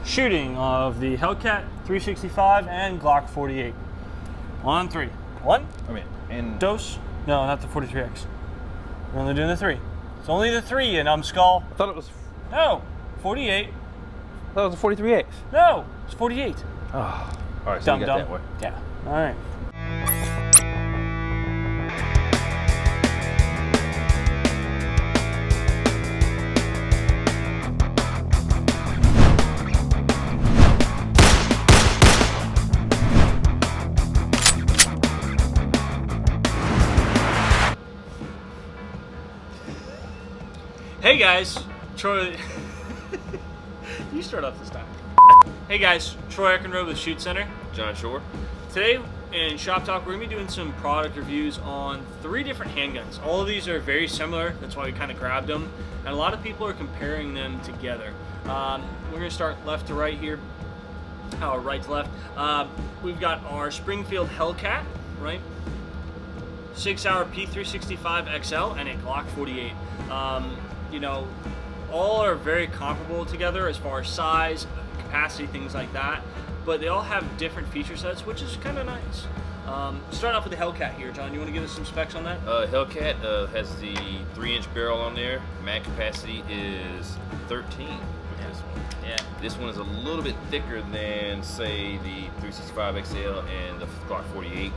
shooting of the Hellcat 365 and Glock 48. On 3. 1. I mean, and Dose. No, not the 43X. We're only doing the 3. It's only the 3 in Skull. I thought it was. No, 48. I thought it was a 43X. No, it's 48. Oh, all right. So Dumb, you got dumb. that way. Yeah. All right. Hey guys, Troy. You start off this time. Hey guys, Troy Eckenrode with Shoot Center. John Shore. Today in Shop Talk, we're gonna be doing some product reviews on 3 different handguns. All of these are very similar. That's why we kind of grabbed them, and a lot of people are comparing them together. We're gonna start left to right here, right to left. We've got our Springfield Hellcat, right? 6-hour P365 XL and a Glock 48. You know, all are very comparable together as far as size, capacity, things like that, but they all have different feature sets, which is kind of nice. Starting off with the Hellcat here, John, you want to give us some specs on that? Hellcat has the 3-inch barrel on there. Mag capacity is 13 with this one. Yeah. This one is a little bit thicker than, say, the 365 XL and the Glock 48.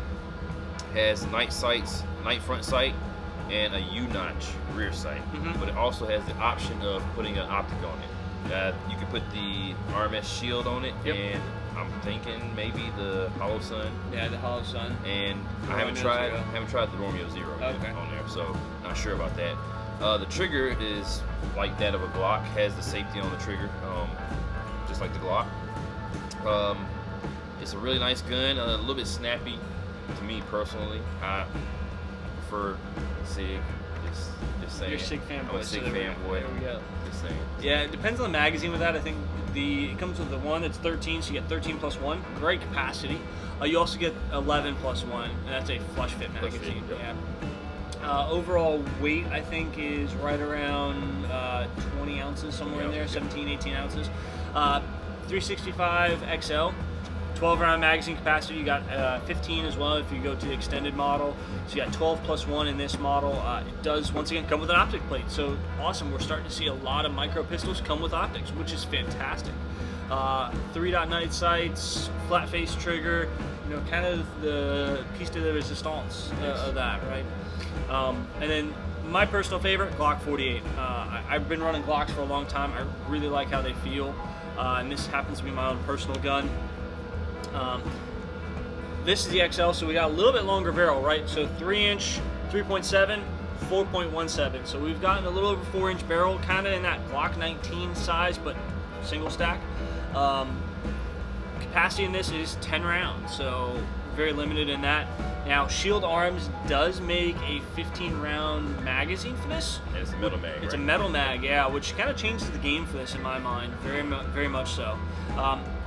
Has night sights, night front sight, and a U-notch rear sight, but it also has the option of putting an optic on it. You can put the RMS shield on it, and I'm thinking maybe the Hollow Sun. Yeah, the Hollow Sun. And the I haven't tried the Romeo Zero on there, so not sure about that. The trigger is like that of a Glock, has the safety on the trigger, just like the Glock. It's a really nice gun, a little bit snappy to me personally. I prefer SIG. Just saying. You're a SIG fanboy. I'm a SIG fanboy. There we go. Just saying. Yeah, it depends on the magazine with that. I think it comes with the one that's 13, so you get 13 plus 1. Great capacity. You also get 11 plus 1, and that's a flush fit magazine. Yeah. Overall weight, I think, is right around 20 ounces, somewhere in there, 17, 18 ounces. 365 XL. 12-round magazine capacity. You got 15 as well if you go to the extended model. So you got 12 plus 1 in this model. It does, once again, come with an optic plate. So awesome. We're starting to see a lot of micro pistols come with optics, which is fantastic. 3-dot night sights, flat face trigger, you know, kind of the piece de resistance of that, right? And then my personal favorite, Glock 48. I've been running Glocks for a long time. I really like how they feel. And this happens to be my own personal gun. This is the XL, so we got a little bit longer barrel, right? So 3-inch, 3.7, 4.17. So we've gotten a little over 4-inch barrel, kind of in that Glock 19 size, but single stack. Capacity in this is 10 rounds, so very limited in that. Now, Shield Arms does make a 15-round magazine for this. And it's a metal mag, It's right? a metal mag, yeah, which kind of changes the game for this in my mind, very much so.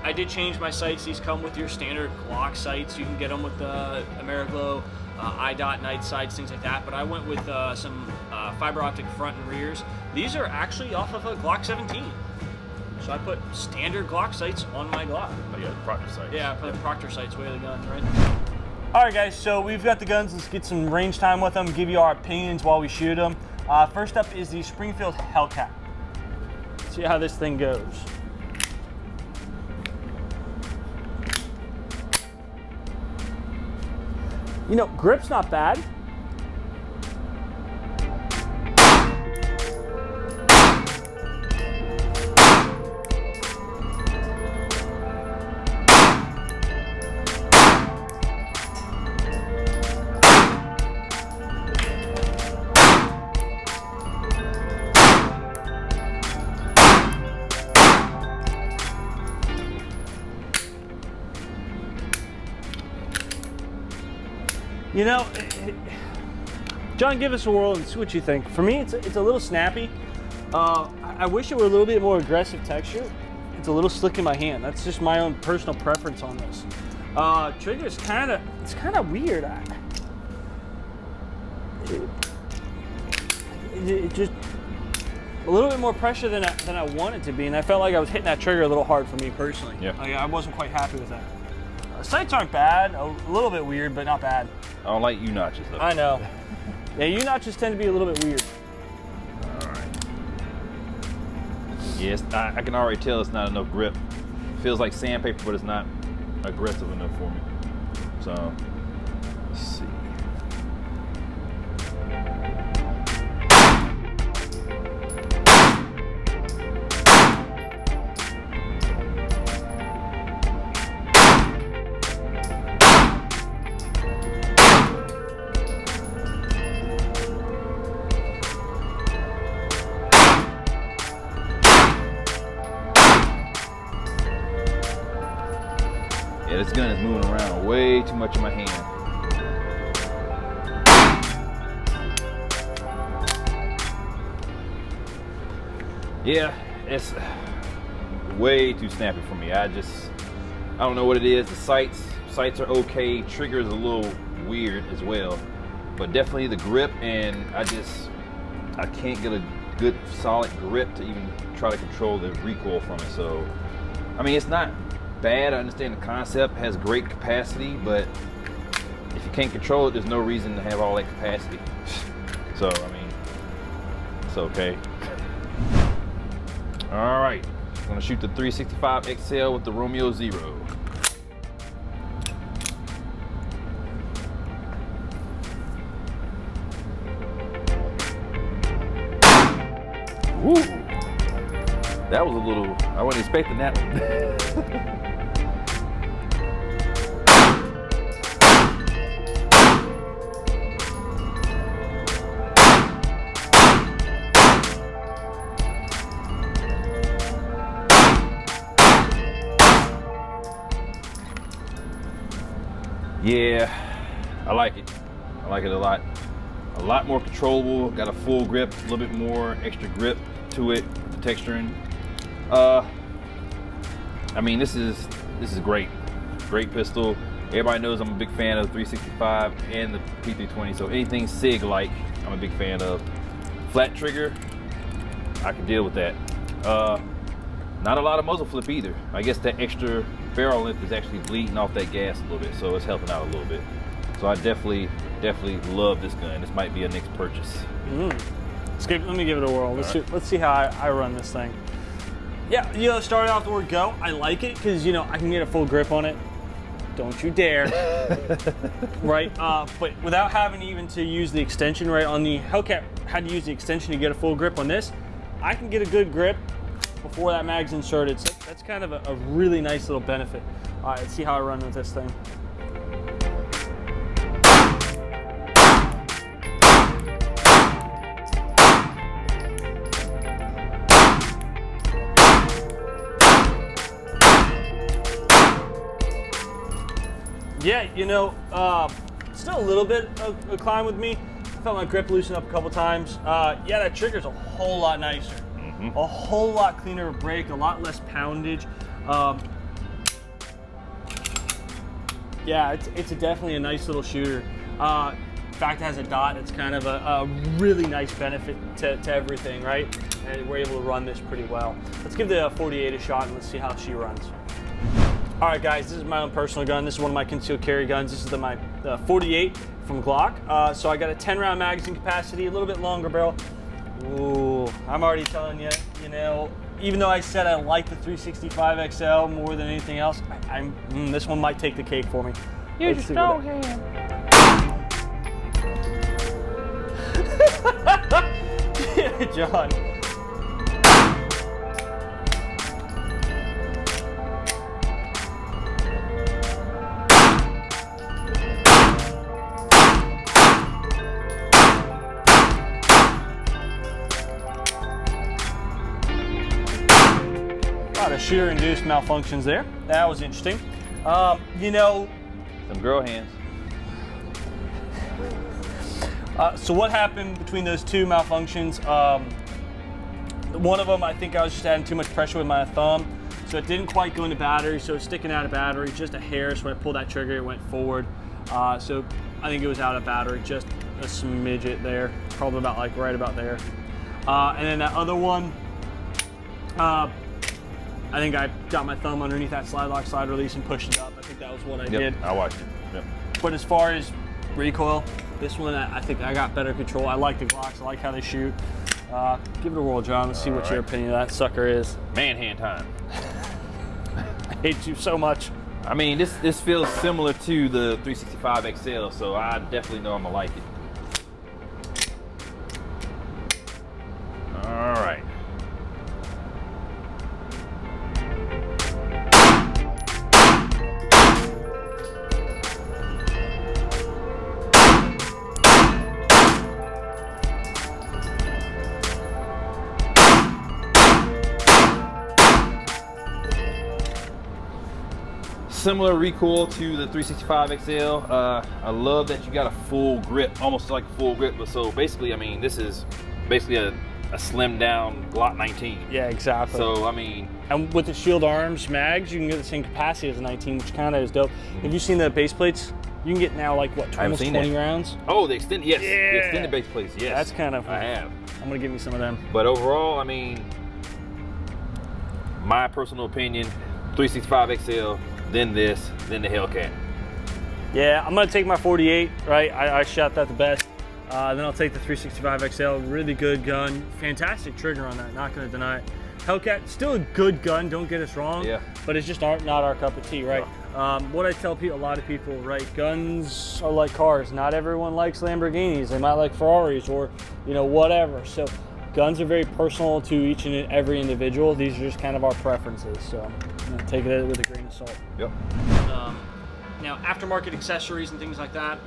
I did change my sights. These come with your standard Glock sights. You can get them with the Ameriglow, iDot night sights, things like that. But I went with some fiber optic front and rears. These are actually off of a Glock 17. So I put standard Glock sights on my Glock. Oh, yeah, the Proctor sights. Yeah, I put Proctor sights way of the gun, right? All right, guys, so we've got the guns. Let's get some range time with them, give you our opinions while we shoot them. First up is the Springfield Hellcat. See how this thing goes. You know, grip's not bad. You know, John, give us a whirl and see what you think. For me, it's a little snappy. I wish it were a little bit more aggressive texture. It's a little slick in my hand. That's just my own personal preference on this. Trigger is kind of weird. a little bit more pressure than I want it to be, and I felt like I was hitting that trigger a little hard for me personally. Yeah. Like, I wasn't quite happy with that. Sights aren't bad, a little bit weird, but not bad. I don't like U-notches though. I know. Yeah, U-notches tend to be a little bit weird. All right. Yes, I can already tell it's not enough grip. Feels like sandpaper, but it's not aggressive enough for me. So, let's see. Yeah, this gun is moving around way too much in my hand. Yeah, it's way too snappy for me. I don't know what it is. The sights are okay. Trigger is a little weird as well, but definitely the grip, and I can't get a good solid grip to even try to control the recoil from it. So, I mean, it's not bad. I understand the concept, has great capacity, but if you can't control it, there's no reason to have all that capacity. So, I mean, it's okay. All right, I'm gonna shoot the 365 XL with the Romeo Zero. Woo! That was a little, I wasn't expecting that one. Yeah, I like it. I like it a lot. A lot more controllable, got a full grip, a little bit more extra grip to it, the texturing. I mean, this is great. Great pistol. Everybody knows I'm a big fan of the 365 and the P320, so anything SIG like, I'm a big fan of. Flat trigger, I can deal with that. Not a lot of muzzle flip either. I guess that extra barrel length is actually bleeding off that gas a little bit, so it's helping out a little bit. So I definitely love this gun. This might be a next purchase. Let me give it a whirl. Let's see how I run this thing. Yeah, you know, starting off the word go, I like it because, you know, I can get a full grip on it. Don't you dare. Right? But without having even to use the extension, right? On the Hellcat, had to use the extension to get a full grip on this. I can get a good grip before that mag's inserted. So that's kind of a really nice little benefit. All right, let's see how I run with this thing. Yeah, you know, still a little bit of a climb with me. I felt my grip loosen up a couple times. Yeah, that trigger's a whole lot nicer. A whole lot cleaner of brake, a lot less poundage. Yeah, it's definitely a nice little shooter. In fact, it has a dot. It's kind of a really nice benefit to everything, right? And we're able to run this pretty well. Let's give the 48 a shot and let's see how she runs. All right, guys, this is my own personal gun. This is one of my concealed carry guns. This is my 48 from Glock. So I got a 10-round magazine capacity, a little bit longer barrel. Ooh, I'm already telling you, you know, even though I said I like the 365 XL more than anything else, this one might take the cake for me. Use your strong hand. Yeah, John. A lot of shooter-induced malfunctions there. That was interesting. You know, Some girl hands. So what happened between those two malfunctions? One of them, I think I was just adding too much pressure with my thumb, so it didn't quite go into battery, so it's sticking out of battery just a hair. So when I pulled that trigger, it went forward. So I think it was out of battery, just a smidget there, probably about like right about there. And then that other one, I think I got my thumb underneath that slide lock, slide release, and pushed it up. I think that was what I did. I watched it. Yep. But as far as recoil, this one, I think I got better control. I like the Glocks. I like how they shoot. Give it a whirl, John. Let's see what your opinion of that sucker is. Man hand time. I hate you so much. I mean, this feels similar to the 365 XL, so I definitely know I'm gonna like it. All right. Similar recoil to the 365 XL. I love that you got a full grip, almost like a full grip. But so basically, I mean, this is basically a slimmed down Glock 19. Yeah, exactly. So I mean, and with the Shield Arms mags, you can get the same capacity as a 19, which kind of is dope. Have you seen the base plates? You can get now like what, almost 20 rounds? Oh, the extended, yes, the extended base plates, yes. That's kind of. I have. I'm gonna give me some of them. But overall, I mean, my personal opinion, 365 XL. Then this, then the Hellcat. Yeah, I'm gonna take my 48, right? I shot that the best. Then I'll take the 365 XL, really good gun. Fantastic trigger on that, not gonna deny it. Hellcat, still a good gun, don't get us wrong. Yeah. But it's just not our cup of tea, right? No. What I tell a lot of people, right? Guns are like cars. Not everyone likes Lamborghinis. They might like Ferraris or, you know, whatever. So guns are very personal to each and every individual. These are just kind of our preferences. So take it with a grain of salt. Yep. Now, aftermarket accessories and things like that,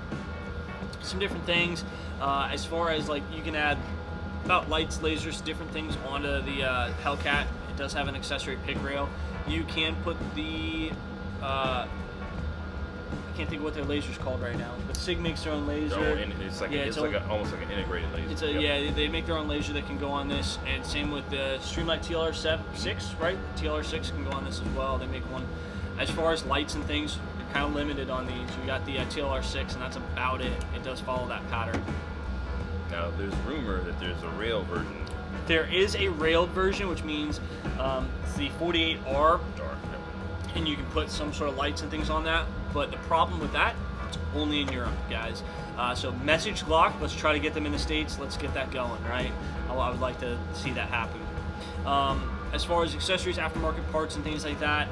some different things. As far as like, you can add about lights, lasers, different things onto the Hellcat. It does have an accessory pick rail. You can put the, I can't think of what their laser's called right now, but SIG makes their own laser. It's like almost like an integrated laser. Yeah, they make their own laser that can go on this, and same with the Streamlight TLR6, right? TLR6 can go on this as well. They make one. As far as lights and things, you're kind of limited on these. You got the TLR6, and that's about it. It does follow that pattern. Now, there's rumor that there's a rail version. There is a railed version, which means it's the 48R, and you can put some sort of lights and things on that. But the problem with that, it's only in Europe, guys. So message Glock, let's try to get them in the States. Let's get that going, right? I would like to see that happen. As far as accessories, aftermarket parts and things like that,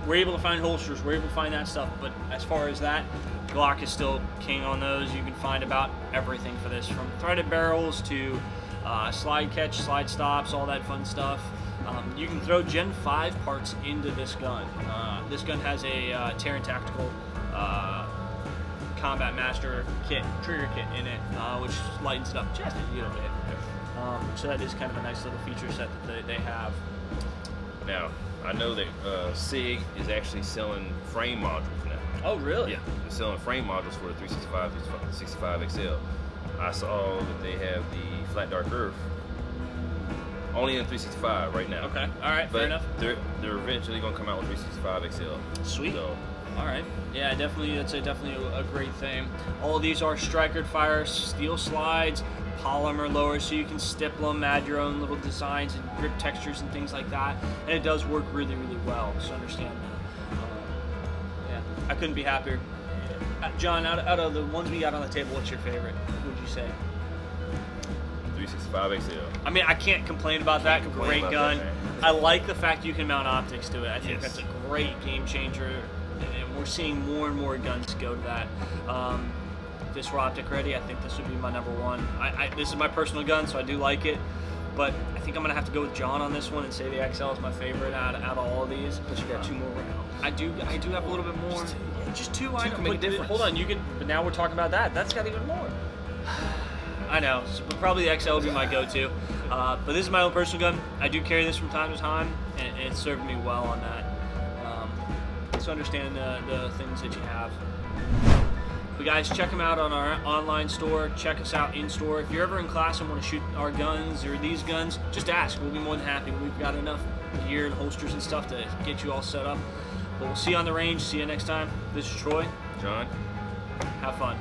we're able to find holsters, we're able to find that stuff. But as far as that, Glock is still king on those. You can find about everything for this, from threaded barrels to slide catch, slide stops, all that fun stuff. You can throw Gen 5 parts into this gun. This gun has a Terran Tactical Combat Master kit, trigger kit in it, which lightens it up just a little bit. So that is kind of a nice little feature set that they have. Now, I know that SIG is actually selling frame modules now. Oh, really? Yeah, they're selling frame modules for the 365 XL. I saw that they have the Flat Dark Earth only in 365 right now. Okay, all right, fair enough. They're eventually going to come out with 365 XL. Sweet. So, all right. Yeah, definitely. That's definitely a great thing. All of these are striker fire steel slides, polymer lowers, so you can stipple them, add your own little designs and grip textures and things like that. And it does work really, really well. So understand that. Yeah, I couldn't be happier. John, out of the ones we got on the table, what's your favorite? What would you say? 365 XL. I mean, I can't complain about that. Great gun. I like the fact you can mount optics to it. I think that's a great game changer, and we're seeing more and more guns go to that. If this were optic ready, I think this would be my number one. This is my personal gun, so I do like it, but I think I'm gonna have to go with John on this one and say the XL is my favorite out of all of these. But you got two more rounds. I do have a little bit more. Just two. I know. Can make a difference. Hold on, but now we're talking about that. That's got even more. I know, but probably the XL would be my go-to. But this is my own personal gun. I do carry this from time to time, and it's served me well on that. So understand the things that you have. But guys, check them out on our online store. Check us out in store. If you're ever in class and want to shoot our guns or these guns, just ask. We'll be more than happy. We've got enough gear and holsters and stuff to get you all set up. But we'll see you on the range. See you next time. This is Troy. John. Have fun.